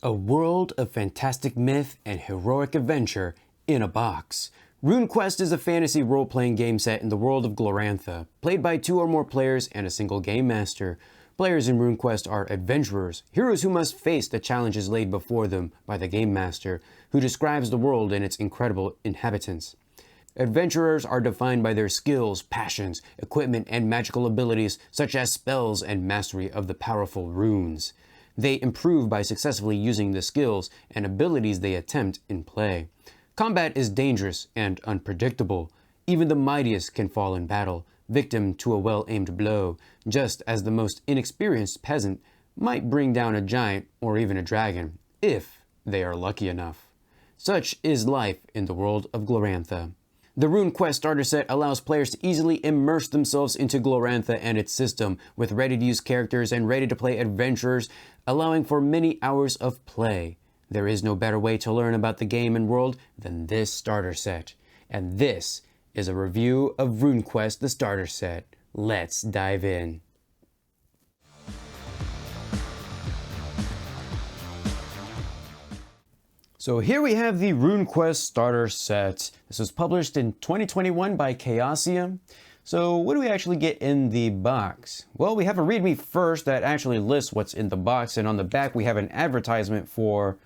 A world of fantastic myth and heroic adventure in a box. RuneQuest is a fantasy role-playing game set in the world of Glorantha, played by 2 or more players and a single game master. Players in RuneQuest are adventurers, heroes who must face the challenges laid before them by the game master, who describes the world and its incredible inhabitants. Adventurers are defined by their skills, passions, equipment, and magical abilities, such as spells and mastery of the powerful runes. They improve by successfully using the skills and abilities they attempt in play. Combat is dangerous and unpredictable. Even the mightiest can fall in battle, victim to a well-aimed blow, just as the most inexperienced peasant might bring down a giant or even a dragon, if they are lucky enough. Such is life in the world of Glorantha. The RuneQuest Starter Set allows players to easily immerse themselves into Glorantha and its system, with ready-to-use characters and ready-to-play adventurers, allowing for many hours of play. There is no better way to learn about the game and world than this starter set. And this is a review of RuneQuest the Starter Set. Let's dive in. So here we have the RuneQuest Starter Set. This was published in 2021 by Chaosium. So what do we actually get in the box? Well, we have a README first that actually lists what's in the box, and on the back we have an advertisement for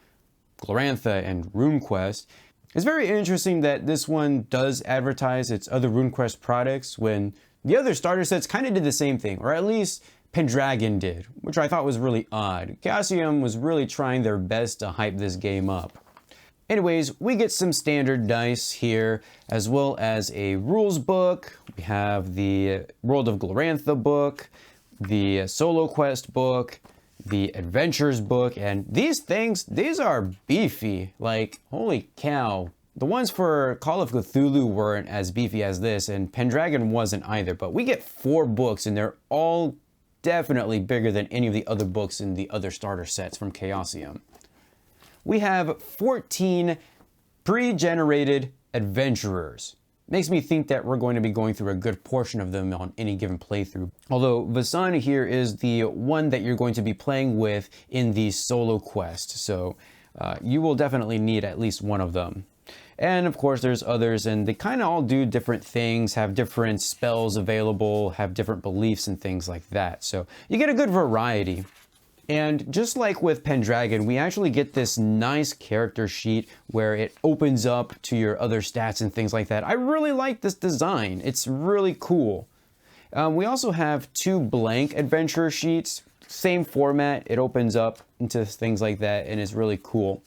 Glorantha and RuneQuest. It's very interesting that this one does advertise its other RuneQuest products when the other starter sets kind of did the same thing, or at least Pendragon did, which I thought was really odd. Chaosium was really trying their best to hype this game up. Anyways, we get some standard dice here, as well as a rules book. We have the World of Glorantha book, the Soloquest book, the Adventures book, and these things, these are beefy. Like, holy cow. The ones for Call of Cthulhu weren't as beefy as this, and Pendragon wasn't either, but we get 4 books, and they're all definitely bigger than any of the other books in the other starter sets from Chaosium. We have 14 pre-generated adventurers. Makes me think that we're going to be going through a good portion of them on any given playthrough. Although Vasana here is the one that you're going to be playing with in the solo quest, so you will definitely need at least one of them. And of course there's others, and they kind of all do different things, have different spells available, have different beliefs and things like that. So you get a good variety. And just like with Pendragon, we actually get this nice character sheet where it opens up to your other stats and things like that. I really like this design. It's really cool. We also have 2 blank adventure sheets. Same format. It opens up into things like that, and it's really cool.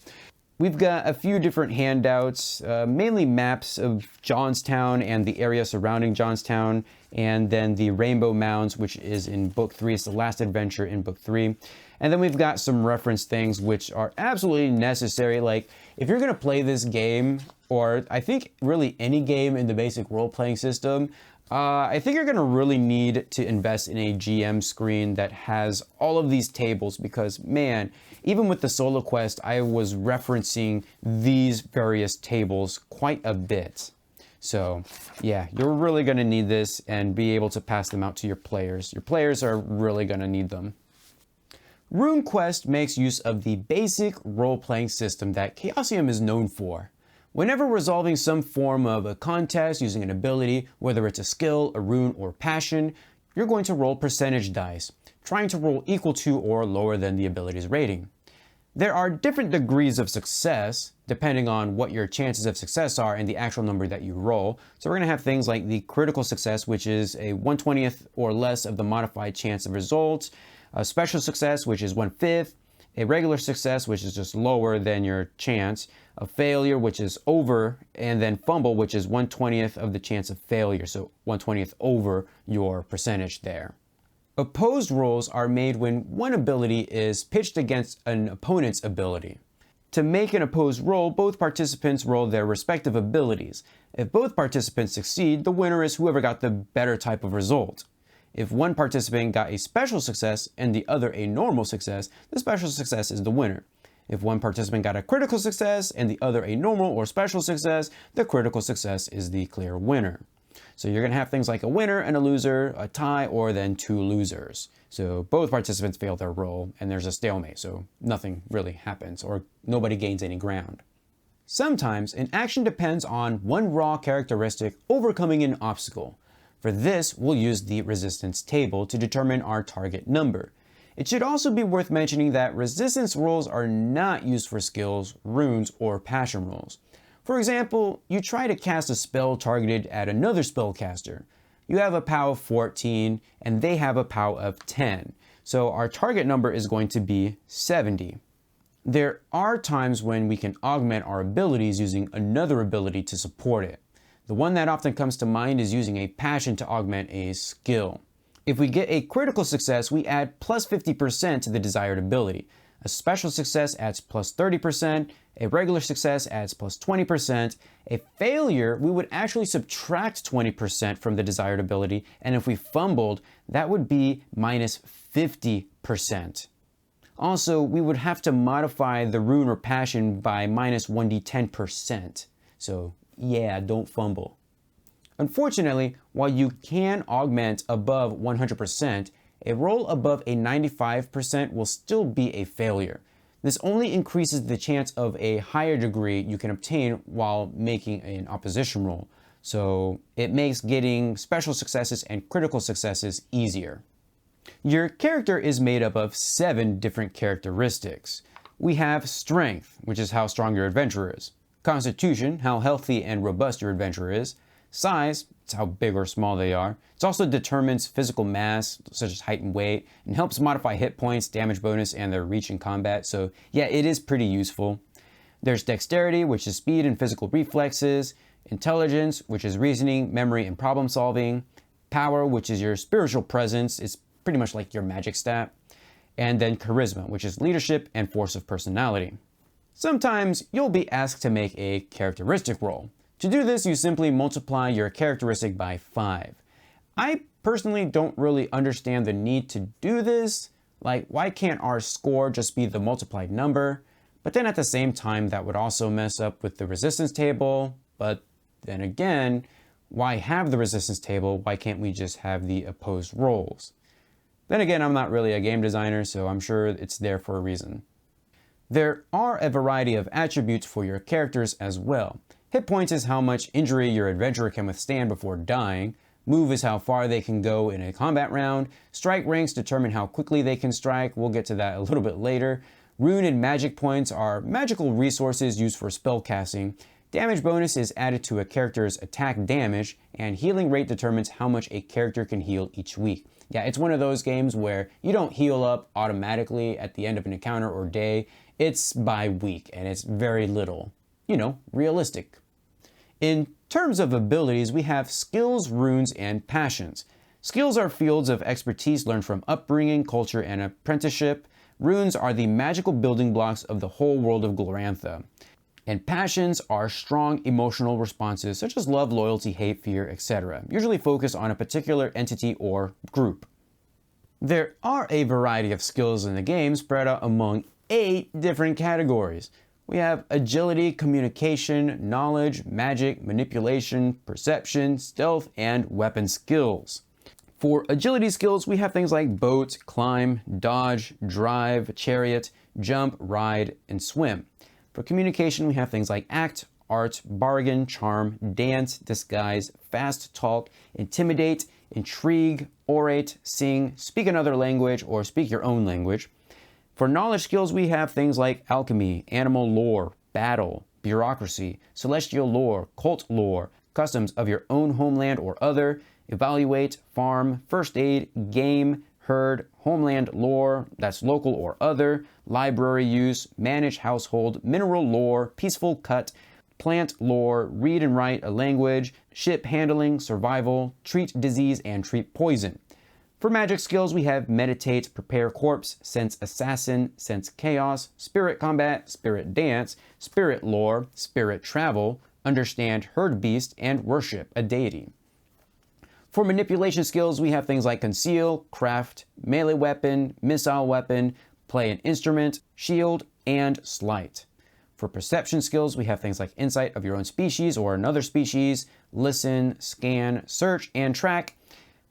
We've got a few different handouts, mainly maps of Johnstown and the area surrounding Johnstown, and then the Rainbow Mounds, which is in Book 3. It's the last adventure in Book 3. And then we've got some reference things which are absolutely necessary. Like, if you're going to play this game, or I think really any game in the basic role-playing system, I think you're going to really need to invest in a GM screen that has all of these tables, because, man, even with the solo quest, I was referencing these various tables quite a bit. So, yeah, you're really going to need this and be able to pass them out to your players. Your players are really going to need them. RuneQuest makes use of the basic role-playing system that Chaosium is known for. Whenever resolving some form of a contest using an ability, whether it's a skill, a rune, or passion, you're going to roll percentage dice, trying to roll equal to or lower than the ability's rating. There are different degrees of success, depending on what your chances of success are and the actual number that you roll. So we're going to have things like the critical success, which is a 1/20th or less of the modified chance of results, a special success, which is 1/5, a regular success, which is just lower than your chance, a failure, which is over, and then fumble, which is 1/20th of the chance of failure, so 1/20th over your percentage there. Opposed rolls are made when one ability is pitched against an opponent's ability. To make an opposed roll, both participants roll their respective abilities. If both participants succeed, the winner is whoever got the better type of result. If one participant got a special success and the other a normal success, the special success is the winner. If one participant got a critical success and the other a normal or special success, the critical success is the clear winner. So you're going to have things like a winner and a loser, a tie, or then 2 losers. So both participants fail their roll and there's a stalemate, so nothing really happens or nobody gains any ground. Sometimes an action depends on one raw characteristic overcoming an obstacle. For this, we'll use the resistance table to determine our target number. It should also be worth mentioning that resistance rolls are not used for skills, runes, or passion rolls. For example, you try to cast a spell targeted at another spellcaster. You have a POW of 14 and they have a POW of 10. So our target number is going to be 70. There are times when we can augment our abilities using another ability to support it. The one that often comes to mind is using a passion to augment a skill. If we get a critical success, we add plus 50% to the desired ability. A special success adds plus 30%, a regular success adds plus 20%, a failure, we would actually subtract 20% from the desired ability, and if we fumbled, that would be minus 50%. Also, we would have to modify the rune or passion by minus 1d10%. So yeah, don't fumble. Unfortunately, while you can augment above 100%, a roll above a 95% will still be a failure. This only increases the chance of a higher degree you can obtain while making an opposition roll. So it makes getting special successes and critical successes easier. Your character is made up of 7 different characteristics. We have strength, which is how strong your adventurer is. Constitution, how healthy and robust your adventurer is. Size, it's how big or small they are. It also determines physical mass, such as height and weight, and helps modify hit points, damage bonus, and their reach in combat. So yeah, it is pretty useful. There's dexterity, which is speed and physical reflexes. Intelligence, which is reasoning, memory, and problem solving. Power, which is your spiritual presence. It's pretty much like your magic stat. And then charisma, which is leadership and force of personality. Sometimes you'll be asked to make a characteristic roll. To do this, you simply multiply your characteristic by 5. I personally don't really understand the need to do this. Like, why can't our score just be the multiplied number? But then at the same time, that would also mess up with the resistance table. But then again, why have the resistance table? Why can't we just have the opposed rolls? Then again, I'm not really a game designer, so I'm sure it's there for a reason. There are a variety of attributes for your characters as well. Hit points is how much injury your adventurer can withstand before dying. Move is how far they can go in a combat round. Strike ranks determine how quickly they can strike. We'll get to that a little bit later. Rune and magic points are magical resources used for spell casting. Damage bonus is added to a character's attack damage, and healing rate determines how much a character can heal each week. Yeah, it's one of those games where you don't heal up automatically at the end of an encounter or day. It's by week, and it's very little. You know, realistic. In terms of abilities, we have skills, runes, and passions. Skills are fields of expertise learned from upbringing, culture, and apprenticeship. Runes are the magical building blocks of the whole world of Glorantha. And passions are strong emotional responses such as love, loyalty, hate, fear, etc., usually focused on a particular entity or group. There are a variety of skills in the game spread out among 8 different categories. We have agility, communication, knowledge, magic, manipulation, perception, stealth, and weapon skills. For agility skills, we have things like boat, climb, dodge, drive, chariot, jump, ride, and swim. For communication, we have things like act, art, bargain, charm, dance, disguise, fast talk, intimidate, intrigue, orate, sing, speak another language, or speak your own language. For knowledge skills, we have things like alchemy, animal lore, battle, bureaucracy, celestial lore, cult lore, customs of your own homeland or other, evaluate, farm, first aid, game, herd, homeland lore, that's local or other, library use, manage household, mineral lore, peaceful cut, plant lore, read and write a language, ship handling, survival, treat disease, and treat poison. For magic skills, we have meditate, prepare corpse, sense assassin, sense chaos, spirit combat, spirit dance, spirit lore, spirit travel, understand herd beast, and worship a deity. For manipulation skills, we have things like conceal, craft, melee weapon, missile weapon, play an instrument, shield, and sleight. For perception skills, we have things like insight of your own species or another species, listen, scan, search, and track.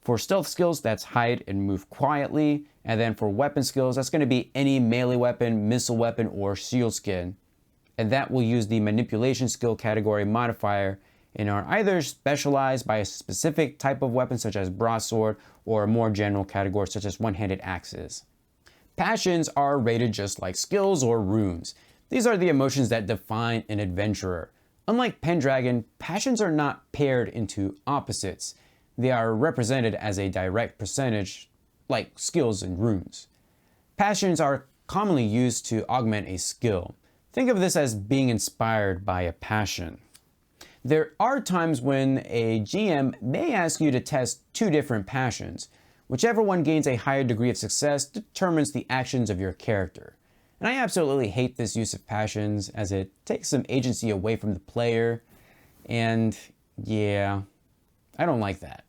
For stealth skills, that's hide and move quietly. And then for weapon skills, that's going to be any melee weapon, missile weapon, or shield skin. And that will use the manipulation skill category modifier and are either specialized by a specific type of weapon such as broadsword or a more general category such as one-handed axes. Passions are rated just like skills or runes. These are the emotions that define an adventurer. Unlike Pendragon, passions are not paired into opposites. They are represented as a direct percentage like skills and runes. Passions are commonly used to augment a skill. Think of this as being inspired by a passion. There are times when a GM may ask you to test two different passions. Whichever one gains a higher degree of success determines the actions of your character. And I absolutely hate this use of passions as it takes some agency away from the player. And yeah, I don't like that.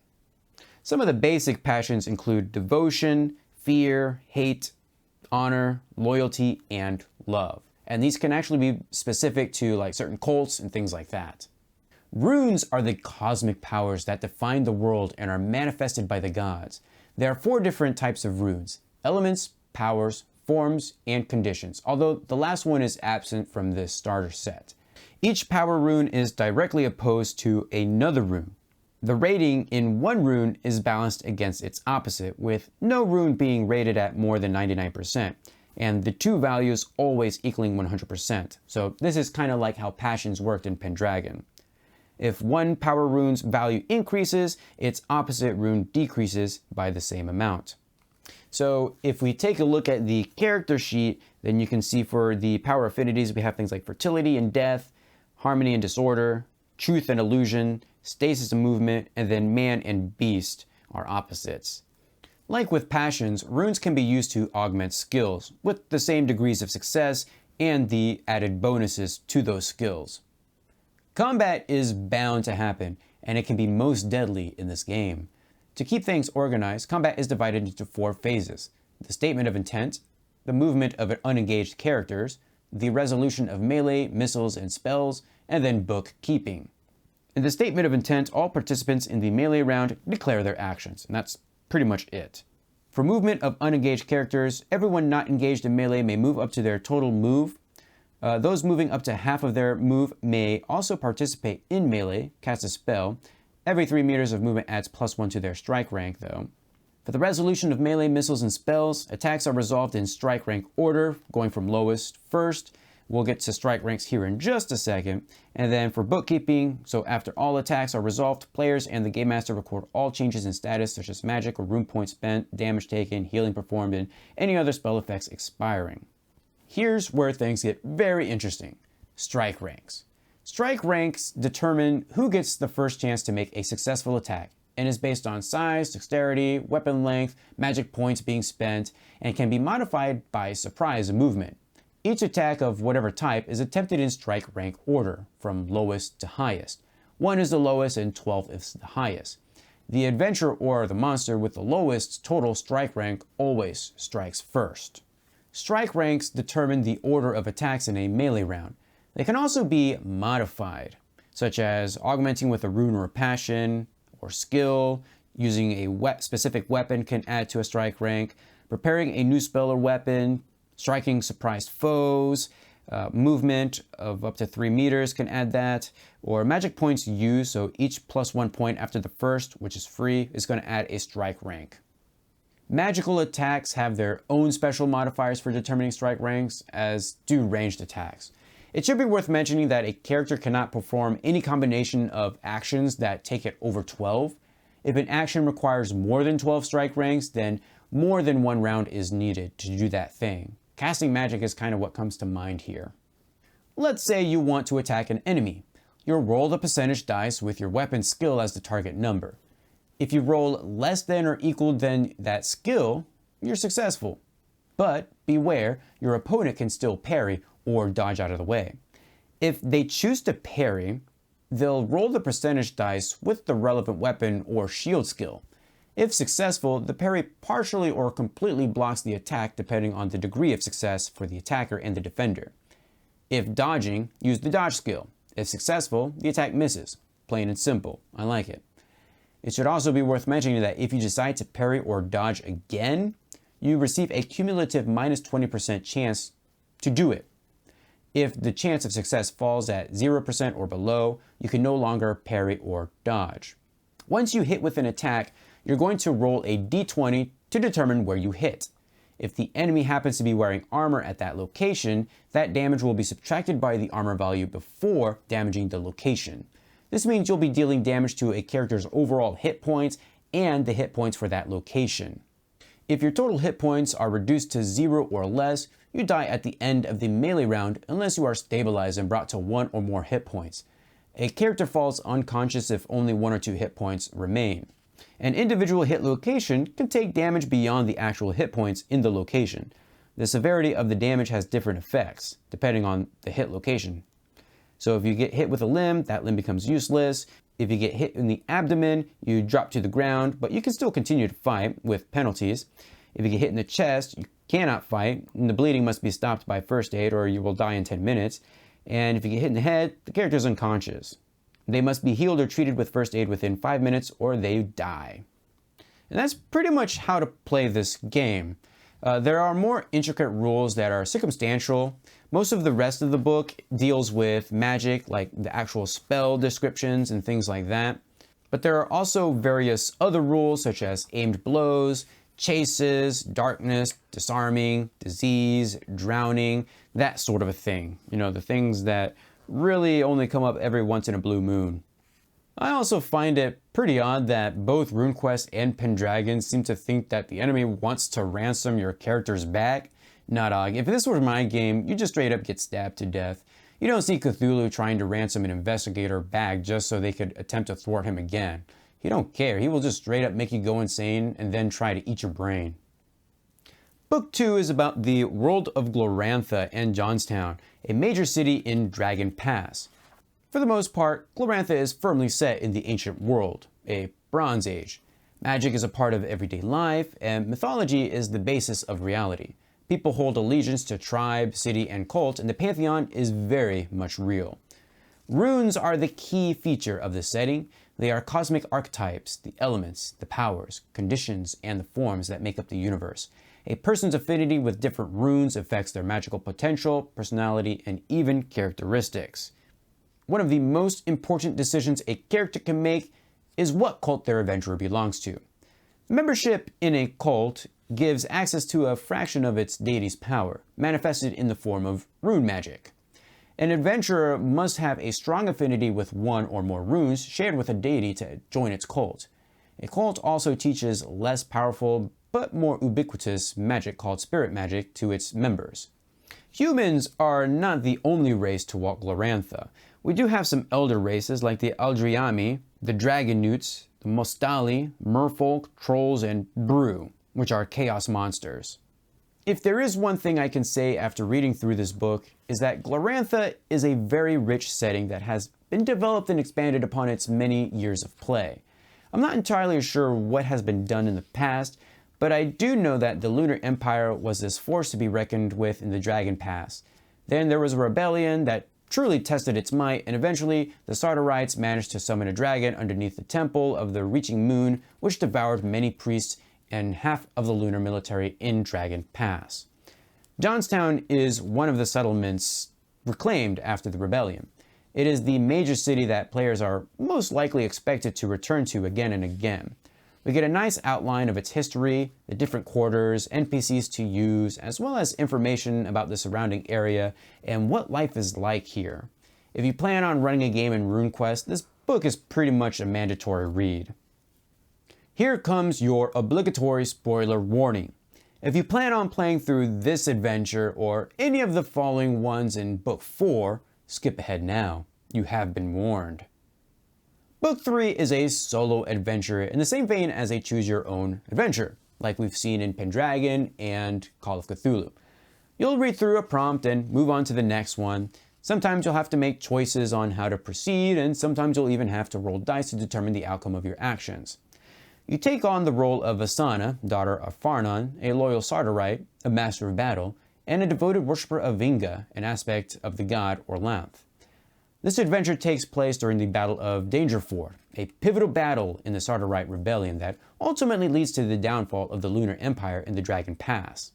Some of the basic passions include devotion, fear, hate, honor, loyalty, and love. And these can actually be specific to like certain cults and things like that. Runes are the cosmic powers that define the world and are manifested by the gods. There are 4 different types of runes: elements, powers, forms, and conditions, although the last one is absent from this starter set. Each power rune is directly opposed to another rune. The rating in one rune is balanced against its opposite, with no rune being rated at more than 99%, and the 2 values always equaling 100%. So this is kind of like how passions worked in Pendragon. If one power rune's value increases, its opposite rune decreases by the same amount. So if we take a look at the character sheet, then you can see for the power affinities, we have things like fertility and death, harmony and disorder, truth and illusion, stasis and movement, and then man and beast are opposites. Like with passions, runes can be used to augment skills with the same degrees of success and the added bonuses to those skills. Combat is bound to happen, and it can be most deadly in this game. To keep things organized, combat is divided into 4 phases: the statement of intent, the movement of unengaged characters, the resolution of melee, missiles, and spells, and then bookkeeping. In the statement of intent, all participants in the melee round declare their actions, and that's pretty much it. For movement of unengaged characters, everyone not engaged in melee may move up to their total move. Those moving up to half of their move may also participate in melee, cast a spell. Every 3 meters of movement adds +1 to their strike rank, though. For the resolution of melee, missiles, and spells, attacks are resolved in strike rank order, going from lowest first. We'll get to strike ranks here in just a second. And then for bookkeeping, so after all attacks are resolved, players and the Game Master record all changes in status, such as magic or rune points spent, damage taken, healing performed, and any other spell effects expiring. Here's where things get very interesting: strike ranks. Strike ranks determine who gets the first chance to make a successful attack, and is based on size, dexterity, weapon length, magic points being spent, and can be modified by surprise movement. Each attack of whatever type is attempted in strike rank order, from lowest to highest. 1 is the lowest and 12 is the highest. The adventurer or the monster with the lowest total strike rank always strikes first. Strike ranks determine the order of attacks in a melee round. They can also be modified, such as augmenting with a rune or a passion, or skill, using a specific weapon can add to a strike rank, preparing a new spell or weapon, striking surprised foes, movement of up to 3 meters can add that, or magic points used, so each +1 point after the first, which is free, is going to add a strike rank. Magical attacks have their own special modifiers for determining strike ranks, as do ranged attacks. It should be worth mentioning that a character cannot perform any combination of actions that take it over 12. If an action requires more than 12 strike ranks, then more than 1 round is needed to do that thing. Casting magic is kind of what comes to mind here. Let's say you want to attack an enemy. You'll roll the percentage dice with your weapon skill as the target number. If you roll less than or equal than that skill, you're successful. But beware, your opponent can still parry or dodge out of the way. If they choose to parry, they'll roll the percentage dice with the relevant weapon or shield skill. If successful, the parry partially or completely blocks the attack depending on the degree of success for the attacker and the defender. If dodging, use the dodge skill. If successful, the attack misses. Plain and simple. I like it. It should also be worth mentioning that if you decide to parry or dodge again, you receive a cumulative minus 20% chance to do it. If the chance of success falls at 0% or below, you can no longer parry or dodge. Once you hit with an attack, you're going to roll a d20 to determine where you hit. If the enemy happens to be wearing armor at that location, that damage will be subtracted by the armor value before damaging the location. This means you'll be dealing damage to a character's overall hit points and the hit points for that location. If your total hit points are reduced to 0 or less, you die at the end of the melee round unless you are stabilized and brought to 1 or more hit points. A character falls unconscious if only 1 or 2 hit points remain. An individual hit location can take damage beyond the actual hit points in the location. The severity of the damage has different effects, depending on the hit location. So if you get hit with a limb, that limb becomes useless. If you get hit in the abdomen, you drop to the ground, but you can still continue to fight with penalties. If you get hit in the chest, you cannot fight, and the bleeding must be stopped by first aid or you will die in 10 minutes. And if you get hit in the head, the character is unconscious. They must be healed or treated with first aid within 5 minutes or they die. And that's pretty much how to play this game. There are more intricate rules that are circumstantial. Most of the rest of the book deals with magic, like the actual spell descriptions and things like that. But there are also various other rules such as aimed blows, chases, darkness, disarming, disease, drowning, that sort of a thing. You know, the things that really only come up every once in a blue moon. I also find it pretty odd that both RuneQuest and Pendragon seem to think that the enemy wants to ransom your characters back. Nah, dog, if this were my game, you just straight up get stabbed to death. You don't see Cthulhu trying to ransom an investigator back just so they could attempt to thwart him again. He don't care, he will just straight up make you go insane and then try to eat your brain. Book 2 is about the world of Glorantha and Johnstown, a major city in Dragon Pass. For the most part, Glorantha is firmly set in the ancient world, a Bronze Age. Magic is a part of everyday life, and mythology is the basis of reality. People hold allegiance to tribe, city, and cult, and the pantheon is very much real. Runes are the key feature of this setting. They are cosmic archetypes, the elements, the powers, conditions, and the forms that make up the universe. A person's affinity with different runes affects their magical potential, personality, and even characteristics. One of the most important decisions a character can make is what cult their adventurer belongs to. Membership in a cult gives access to a fraction of its deity's power, manifested in the form of rune magic. An adventurer must have a strong affinity with one or more runes shared with a deity to join its cult. A cult also teaches less powerful but more ubiquitous magic called spirit magic to its members. Humans are not the only race to walk Glorantha. We do have some elder races like the Aldriami, the Dragon Newts, the Mostali, Merfolk, Trolls, and Brew, which are chaos monsters. If there is one thing I can say after reading through this book, is that Glorantha is a very rich setting that has been developed and expanded upon its many years of play. I'm not entirely sure what has been done in the past, but I do know that the Lunar Empire was this force to be reckoned with in the Dragon Pass. Then there was a rebellion that truly tested its might, and eventually the Sartorites managed to summon a dragon underneath the temple of the Reaching Moon, which devoured many priests and half of the lunar military in Dragon Pass. Johnstown is one of the settlements reclaimed after the rebellion. It is the major city that players are most likely expected to return to again and again. We get a nice outline of its history, the different quarters, NPCs to use, as well as information about the surrounding area and what life is like here. If you plan on running a game in RuneQuest, this book is pretty much a mandatory read. Here comes your obligatory spoiler warning. If you plan on playing through this adventure or any of the following ones in Book 4, skip ahead now. You have been warned. Book 3 is a solo adventure in the same vein as a choose-your-own adventure, like we've seen in Pendragon and Call of Cthulhu. You'll read through a prompt and move on to the next one. Sometimes you'll have to make choices on how to proceed, and sometimes you'll even have to roll dice to determine the outcome of your actions. You take on the role of Asana, daughter of Farnon, a loyal Sartorite, a master of battle, and a devoted worshipper of Vinga, an aspect of the god Orlanth. This adventure takes place during the Battle of Dangerford, a pivotal battle in the Sardarite Rebellion that ultimately leads to the downfall of the Lunar Empire in the Dragon Pass.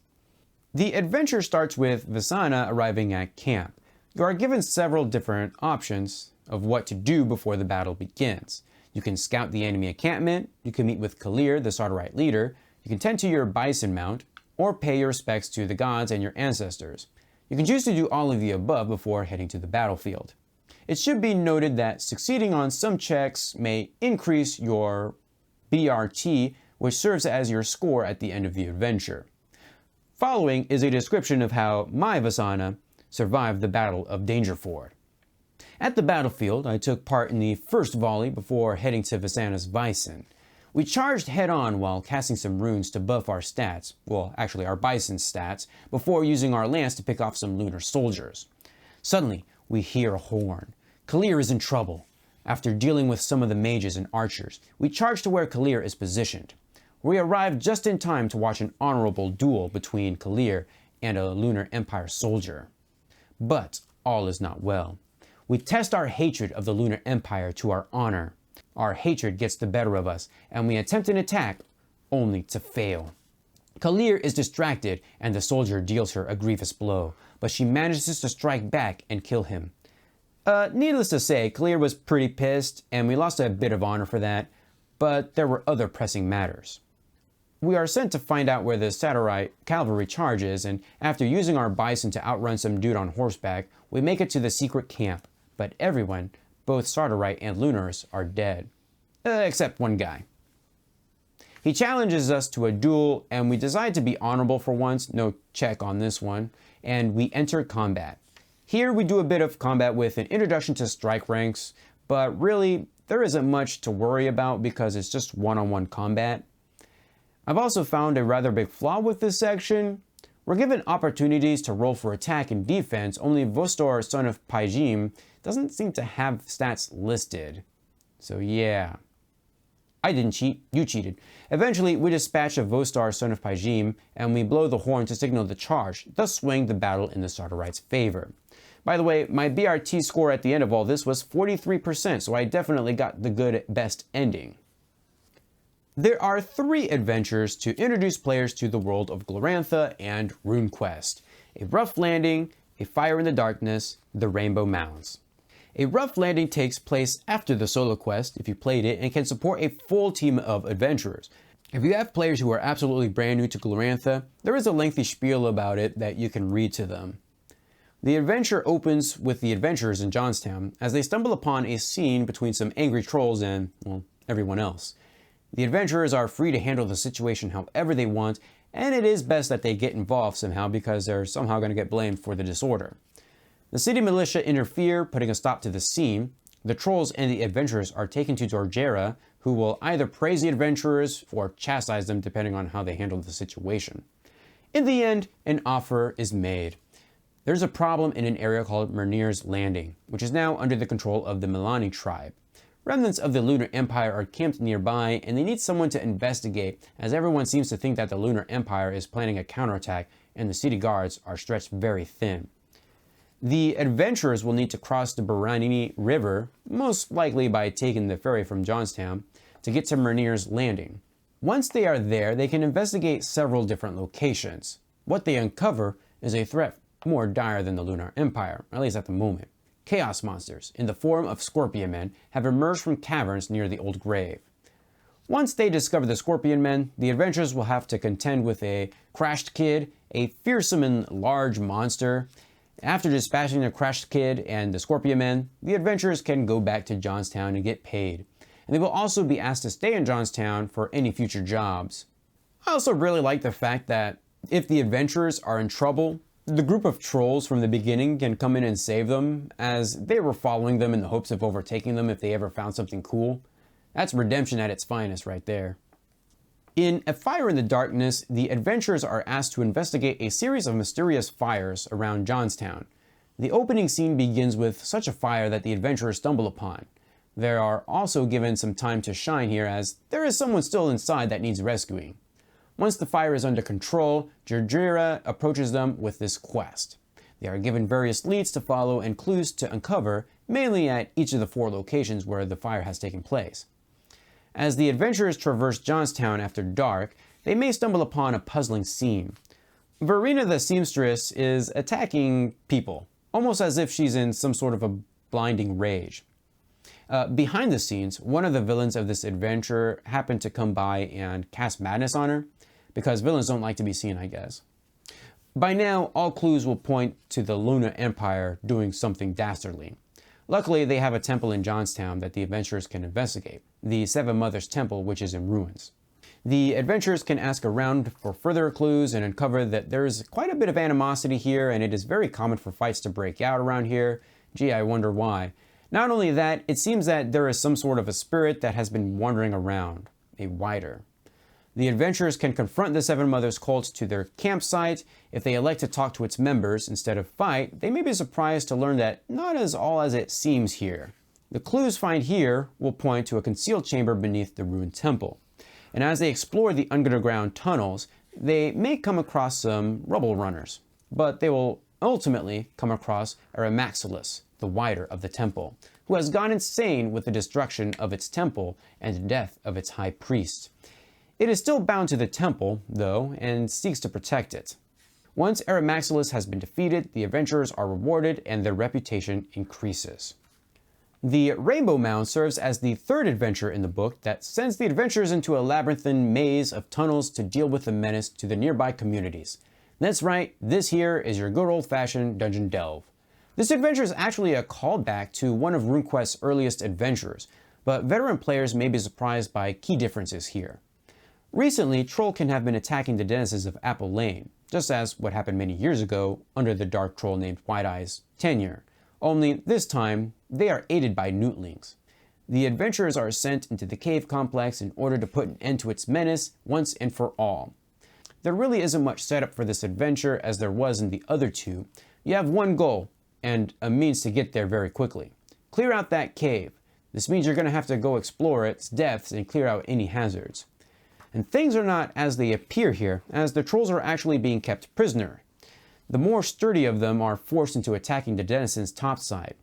The adventure starts with Visana arriving at camp. You are given several different options of what to do before the battle begins. You can scout the enemy encampment, you can meet with Kalir, the Sardarite leader, you can tend to your bison mount, or pay your respects to the gods and your ancestors. You can choose to do all of the above before heading to the battlefield. It should be noted that succeeding on some checks may increase your BRT, which serves as your score at the end of the adventure. Following is a description of how my Visana survived the Battle of Dangerford. At the battlefield, I took part in the first volley before heading to Visana's bison. We charged head-on while casting some runes to buff our stats, well, actually our bison's stats, before using our lance to pick off some lunar soldiers. Suddenly, we hear a horn. Kalir is in trouble. After dealing with some of the mages and archers, we charge to where Kalir is positioned. We arrive just in time to watch an honorable duel between Kalir and a Lunar Empire soldier. But all is not well. We test our hatred of the Lunar Empire to our honor. Our hatred gets the better of us, and we attempt an attack, only to fail. Kalir is distracted, and the soldier deals her a grievous blow, but she manages to strike back and kill him. Needless to say, Kalir was pretty pissed, and we lost a bit of honor for that, but there were other pressing matters. We are sent to find out where the Sardarite cavalry charges, and after using our bison to outrun some dude on horseback, we make it to the secret camp, but everyone, both Sardarite and Lunars, are dead. Except one guy. He challenges us to a duel, and we decide to be honorable for once, no check on this one, and we enter combat. Here we do a bit of combat with an introduction to strike ranks, but really, there isn't much to worry about because it's just one-on-one combat. I've also found a rather big flaw with this section. We're given opportunities to roll for attack and defense, only Vostor, son of Paijim, doesn't seem to have stats listed. So yeah. I didn't cheat, you cheated. Eventually, we dispatch a Vostar, son of Paijim, and we blow the horn to signal the charge, thus swaying the battle in the Sardarite's favor. By the way, my BRT score at the end of all this was 43%, so I definitely got the good best ending. There are 3 adventures to introduce players to the world of Glorantha and RuneQuest: a rough landing, a fire in the darkness, the Rainbow Mounds. A rough landing takes place after the Soloquest if you played it and can support a full team of adventurers. If you have players who are absolutely brand new to Glorantha, there is a lengthy spiel about it that you can read to them. The adventure opens with the adventurers in Johnstown as they stumble upon a scene between some angry trolls and, well, everyone else. The adventurers are free to handle the situation however they want, and it is best that they get involved somehow because they're somehow going to get blamed for the disorder. The city militia interfere, putting a stop to the scene. The trolls and the adventurers are taken to Dorgera, who will either praise the adventurers or chastise them depending on how they handle the situation. In the end, an offer is made. There's a problem in an area called Mernir's Landing, which is now under the control of the Milani tribe. Remnants of the Lunar Empire are camped nearby, and they need someone to investigate, as everyone seems to think that the Lunar Empire is planning a counterattack and the city guards are stretched very thin. The adventurers will need to cross the Baranini River, most likely by taking the ferry from Johnstown, to get to Mernir's Landing. Once they are there, they can investigate several different locations. What they uncover is a threat more dire than the Lunar Empire, at least at the moment. Chaos monsters, in the form of scorpion men, have emerged from caverns near the old grave. Once they discover the scorpion men, the adventurers will have to contend with a crashed kid, a fearsome and large monster. After dispatching the crashed kid and the scorpion men, the adventurers can go back to Johnstown and get paid. And they will also be asked to stay in Johnstown for any future jobs. I also really like the fact that if the adventurers are in trouble, the group of trolls from the beginning can come in and save them, as they were following them in the hopes of overtaking them if they ever found something cool. That's redemption at its finest right there. In A Fire in the Darkness, the adventurers are asked to investigate a series of mysterious fires around Johnstown. The opening scene begins with such a fire that the adventurers stumble upon. They are also given some time to shine here, as there is someone still inside that needs rescuing. Once the fire is under control, Dorgera approaches them with this quest. They are given various leads to follow and clues to uncover, mainly at each of the 4 locations where the fire has taken place. As the adventurers traverse Johnstown after dark, they may stumble upon a puzzling scene. Verena the seamstress is attacking people, almost as if she's in some sort of a blinding rage. Behind the scenes, one of the villains of this adventure happened to come by and cast madness on her, because villains don't like to be seen, I guess. By now, all clues will point to the Luna Empire doing something dastardly. Luckily, they have a temple in Johnstown that the adventurers can investigate, the Seven Mothers Temple, which is in ruins. The adventurers can ask around for further clues and uncover that there is quite a bit of animosity here, and it is very common for fights to break out around here. Gee, I wonder why. Not only that, it seems that there is some sort of a spirit that has been wandering around, a wider. The adventurers can confront the Seven Mothers cult to their campsite. If they elect to talk to its members instead of fight, they may be surprised to learn that not all as it seems here. The clues found here will point to a concealed chamber beneath the ruined temple. And as they explore the underground tunnels, they may come across some rubble runners, but they will ultimately come across Aramaxilus, the wider of the temple, who has gone insane with the destruction of its temple and the death of its high priest. It is still bound to the temple, though, and seeks to protect it. Once Aramaxilus has been defeated, the adventurers are rewarded and their reputation increases. The Rainbow Mound serves as the 3rd adventure in the book that sends the adventurers into a labyrinthine maze of tunnels to deal with the menace to the nearby communities. That's right, this here is your good old-fashioned dungeon delve. This adventure is actually a callback to one of RuneQuest's earliest adventures, but veteran players may be surprised by key differences here. Recently, Trollkin have been attacking the denizens of Apple Lane, just as what happened many years ago under the dark troll named White Eye's tenure. Only this time, they are aided by newtlings. The adventurers are sent into the cave complex in order to put an end to its menace once and for all. There really isn't much setup for this adventure as there was in the other 2. You have one goal, and a means to get there very quickly. Clear out that cave. This means you're going to have to go explore its depths and clear out any hazards. And things are not as they appear here, as the trolls are actually being kept prisoner. The more sturdy of them are forced into attacking the denizens topside.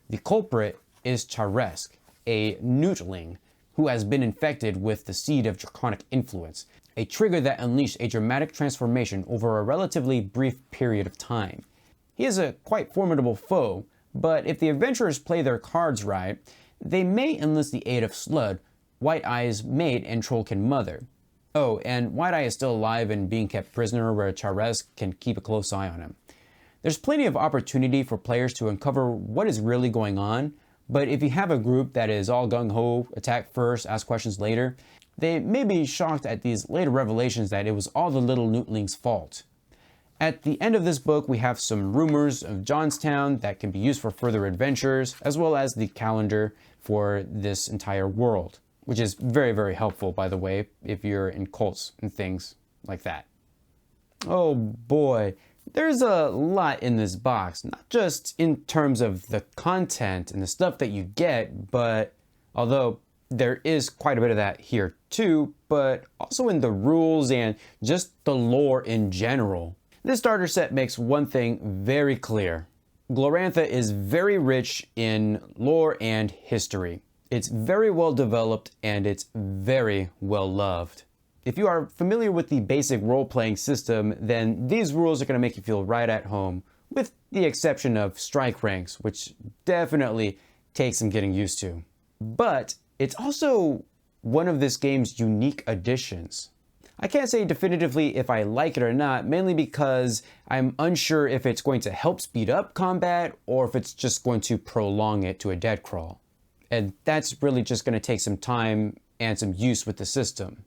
The culprit is Charesk, a newtling who has been infected with the seed of draconic influence, a trigger that unleashed a dramatic transformation over a relatively brief period of time. He is a quite formidable foe, but if the adventurers play their cards right, they may enlist the aid of Slud, White Eye's mate and Trollkin mother. Oh, and White Eye is still alive and being kept prisoner where Charesk can keep a close eye on him. There's plenty of opportunity for players to uncover what is really going on, but if you have a group that is all gung-ho, attack first, ask questions later, they may be shocked at these later revelations that it was all the little newtlings' fault. At the end of this book, we have some rumors of Johnstown that can be used for further adventures, as well as the calendar for this entire world, which is very, very helpful, by the way, if you're in cults and things like that. Oh boy, there's a lot in this box, not just in terms of the content and the stuff that you get, but although there is quite a bit of that here too, but also in the rules and just the lore in general. This starter set makes one thing very clear. Glorantha is very rich in lore and history. It's very well developed and it's very well loved. If you are familiar with the basic role-playing system, then these rules are going to make you feel right at home, with the exception of strike ranks, which definitely takes some getting used to. But it's also one of this game's unique additions. I can't say definitively if I like it or not, mainly because I'm unsure if it's going to help speed up combat or if it's just going to prolong it to a dead crawl. And that's really just going to take some time and some use with the system.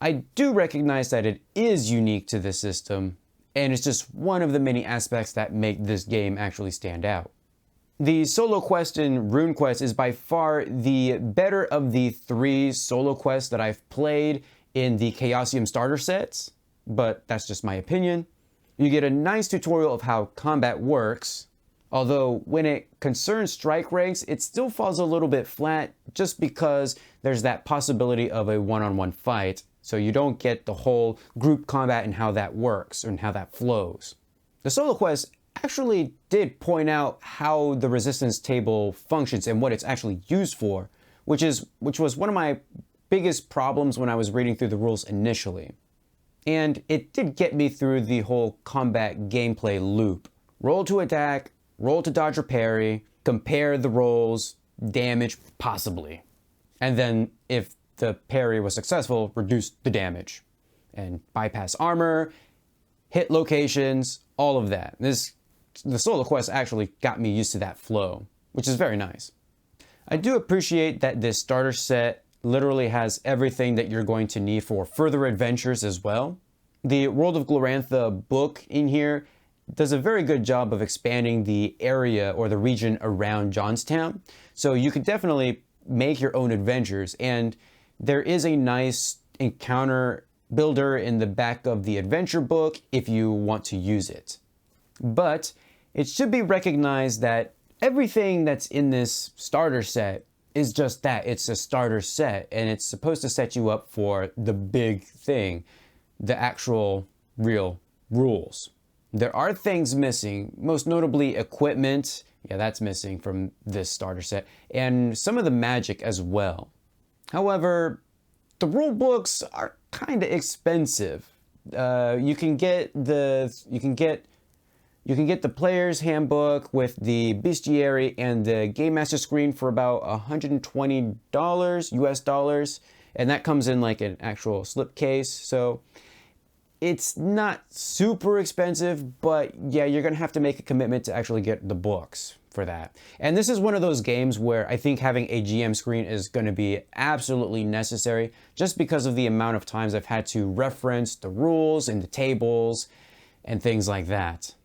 I do recognize that it is unique to the system, and it's just one of the many aspects that make this game actually stand out. The Soloquest in RuneQuest is by far the better of the 3 Soloquests that I've played in the Chaosium starter sets, but that's just my opinion. You get a nice tutorial of how combat works, although when it concerns strike ranks, it still falls a little bit flat just because there's that possibility of a one-on-one fight, so you don't get the whole group combat and how that works and how that flows. The Soloquest actually did point out how the resistance table functions and what it's actually used for, which was one of my biggest problems when I was reading through the rules initially. And it did get me through the whole combat gameplay loop. Roll to attack, roll to dodge or parry, compare the rolls, damage possibly. And then if the parry was successful, reduce the damage. And bypass armor, hit locations, all of that. The Soloquest actually got me used to that flow, which is very nice. I do appreciate that this starter set literally has everything that you're going to need for further adventures as well. The World of Glorantha book in here does a very good job of expanding the area or the region around Johnstown. So you could definitely make your own adventures, and there is a nice encounter builder in the back of the adventure book if you want to use it. But it should be recognized that everything that's in this starter set is just that. It's a starter set, and it's supposed to set you up for the big thing, the actual real rules. There are things missing, most notably equipment. Yeah, that's missing from this starter set, and some of the magic as well. However, the rule books are kind of expensive. You can get the player's handbook with the bestiary and the game master screen for about $120 US dollars, and that comes in like an actual slipcase. So it's not super expensive, but yeah, you're gonna have to make a commitment to actually get the books for that. And this is one of those games where I think having a GM screen is gonna be absolutely necessary, just because of the amount of times I've had to reference the rules and the tables and things like that.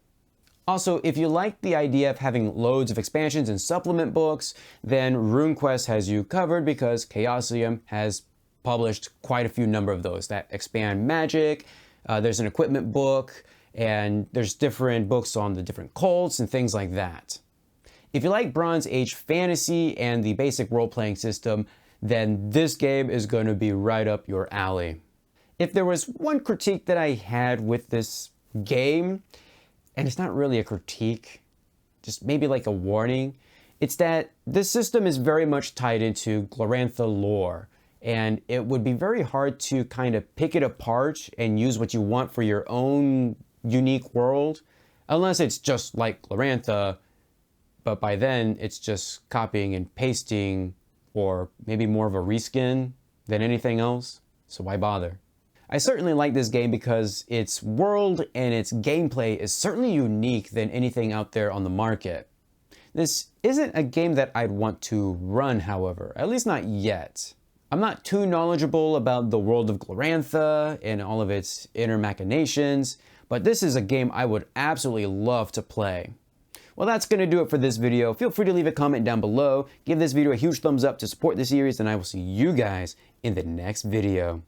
Also, if you like the idea of having loads of expansions and supplement books, then RuneQuest has you covered, because Chaosium has published quite a few number of those that expand magic. There's an equipment book, and there's different books on the different cults and things like that. If you like Bronze Age fantasy and the basic role-playing system, then this game is going to be right up your alley. If there was one critique that I had with this game, and it's not really a critique, just maybe like a warning, it's that this system is very much tied into Glorantha lore, and it would be very hard to kind of pick it apart and use what you want for your own unique world, unless it's just like Glorantha, but by then it's just copying and pasting, or maybe more of a reskin than anything else, so why bother? I certainly like this game because its world and its gameplay is certainly unique than anything out there on the market. This isn't a game that I'd want to run, however, at least not yet. I'm not too knowledgeable about the world of Glorantha and all of its inner machinations, but this is a game I would absolutely love to play. Well, that's going to do it for this video. Feel free to leave a comment down below, give this video a huge thumbs up to support the series, and I will see you guys in the next video.